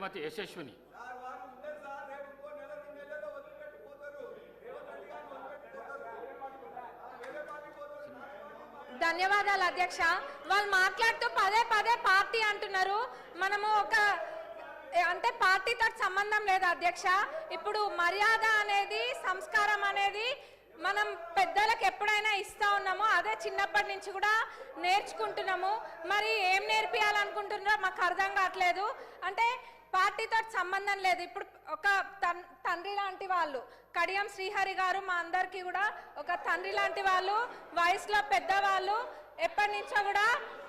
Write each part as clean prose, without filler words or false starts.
శ్రీమతి యశస్విని. ధన్యవాదాలు అధ్యక్ష. వాళ్ళు మాట్లాడుతూ పదే పదే పార్టీ అంటున్నారు. మనము ఒక అంటే పార్టీతో సంబంధం లేదు అధ్యక్ష. ఇప్పుడు మర్యాద అనేది, సంస్కారం అనేది మనం పెద్దలకు ఎప్పుడైనా ఇస్తా ఉన్నామో అదే చిన్నప్పటి నుంచి కూడా నేర్చుకుంటున్నాము. మరి ఏం నేర్పియాలనుకుంటున్నారో మాకు అర్థం కావట్లేదు. అంటే పార్టీతో సంబంధం లేదు. ఇప్పుడు ఒక తండ్రి లాంటి వాళ్ళు కడియం శ్రీహరి గారు మా అందరికీ కూడా ఒక తండ్రి లాంటి వాళ్ళు, వయసులో పెద్దవాళ్ళు, ఎప్పటి నుంచో కూడా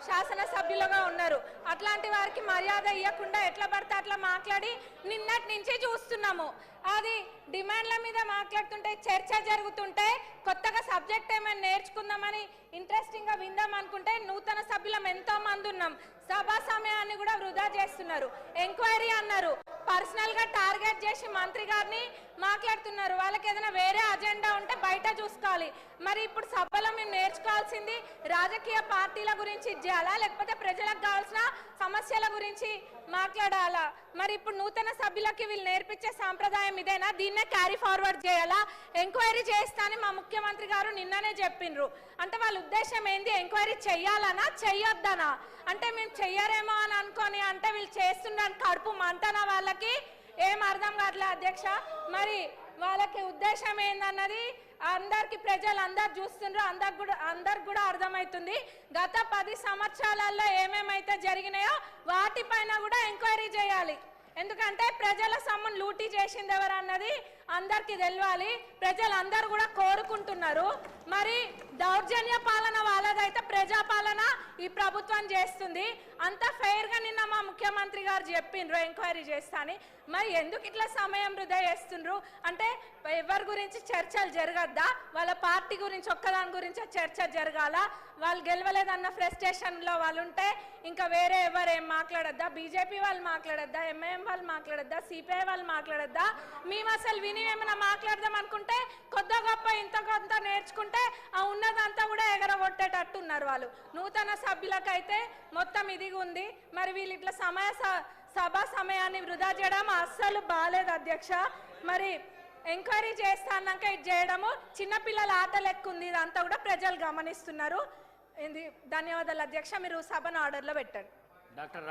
శాసనసభ్యులుగా ఉన్నారు. అట్లాంటి వారికి మర్యాద ఇవ్వకుండా ఎట్లా పడితే అట్లా మాట్లాడి నిన్నటి నుంచి చూస్తున్నాము. అది డిమాండ్ల మీద మాట్లాడుతుంటే, చర్చ జరుగుతుంటే, కొత్తగా సబ్జెక్ట్ ఏమైనా నేర్చుకుందామని ఇంట్రెస్టింగ్గా విందాం అనుకుంటే నూతన సభ్యులం ఎంతో మంది ఉన్నాం. సభా సమయాన్ని కూడా వృధా చేస్తున్నారు. ఎంక్వైరీ అన్నారు, పర్సనల్గా టార్గెట్ చేసి మంత్రి గారిని మాట్లాడుతున్నారు. వాళ్ళకి ఏదైనా వేరే అజెండా ఉంటే బయట చూసుకోవాలి. మరి ఇప్పుడు సభలో మేము నేర్చుకోవాల్సింది రాజకీయ పార్టీల గురించి చేయాలా, లేకపోతే ప్రజలకు కావాల్సిన సమస్యల గురించి మాట్లాడాలా? మరి ఇప్పుడు నూతన సభ్యులకి వీళ్ళు నేర్పించే సాంప్రదాయం ఇదేనా? దీన్నే క్యారీ ఫార్వర్డ్ చేయాలా? ఎంక్వైరీ చేస్తానని మా ముఖ్యమంత్రి గారు నిన్ననే చెప్పిండ్రు. అంటే వాళ్ళ ఉద్దేశం ఏంది? ఎంక్వైరీ చెయ్యాలనా చెయ్యొద్దనా? అంటే మేము చెయ్యరేమో అని అనుకొని అంటే వీళ్ళు చేస్తుండని కడుపు మంటనా? వాళ్ళకి ఏం అర్థం కావట్లే అధ్యక్ష. మరి వాళ్ళకి ఉద్దేశం ఏందన్నది అందరికి ప్రజలందరూ చూస్తుండ్రు, అందరికి కూడా అర్థమవుతుంది. గత 10 సంవత్సరాలలో ఏమేమైతే జరిగినాయో వాటిపైన కూడా ఎంక్వైరీ చేయాలి. ఎందుకంటే ప్రజల సొమ్మును లూటీ చేసింది ఎవరు అన్నది అందరికీ తెలియాలి. ప్రజలందరూ కూడా కోరుకుంటున్నారు. మరి దౌర్జన్య పాలన వాళ్ళదైతే ప్రజాపాలన ఈ ప్రభుత్వం చేస్తుంది. అంత ఫెయిర్గా నిన్న మా ముఖ్యమంత్రి గారు చెప్పిండ్రు ఎంక్వైరీ చేస్తాని. మరి ఎందుకు ఇట్లా సమయం వృధా చేస్తుండ్రు? అంటే ఎవరి గురించి చర్చలు జరగద్దా? వాళ్ళ పార్టీ గురించి ఒక్కదాని గురించి చర్చ జరగాల? వాళ్ళు గెలవలేదన్న ఫ్రస్ట్రేషన్లో వాళ్ళు ఉంటే ఇంకా వేరే ఎవరు ఏం మాట్లాడద్దా? బీజేపీ వాళ్ళు మాట్లాడద్దా? ఎంఐఎం వాళ్ళు మాట్లాడద్దా? సిపిఐ వాళ్ళు మాట్లాడద్దా? మేము అసలు విని ఏమైనా మాట్లాడదాం అనుకుంటే కొద్ది గొప్ప ఇంత కొంత నేర్చుకుంటే ఆ ఉన్నదంతా కూడా ఎగరగొట్టేటట్టున్నారు వాళ్ళు. నూతన సభ్యులకైతే మొత్తం ఇదిగా ఉంది. మరి వీళ్ళు ఇట్లా సభా సమయాన్ని వృధా చేయడం అస్సలు బాలేదు అధ్యక్ష. మరి ఎంక్వైరీ చేస్తాన్నాక ఇది చేయడము చిన్నపిల్లల ఆట లెక్క ఉంది. ఇదంతా కూడా ప్రజలు గమనిస్తున్నారు. ధన్యవాదాలు అధ్యక్ష. మీరు సభను ఆర్డర్లో పెట్టండి. డాక్టర్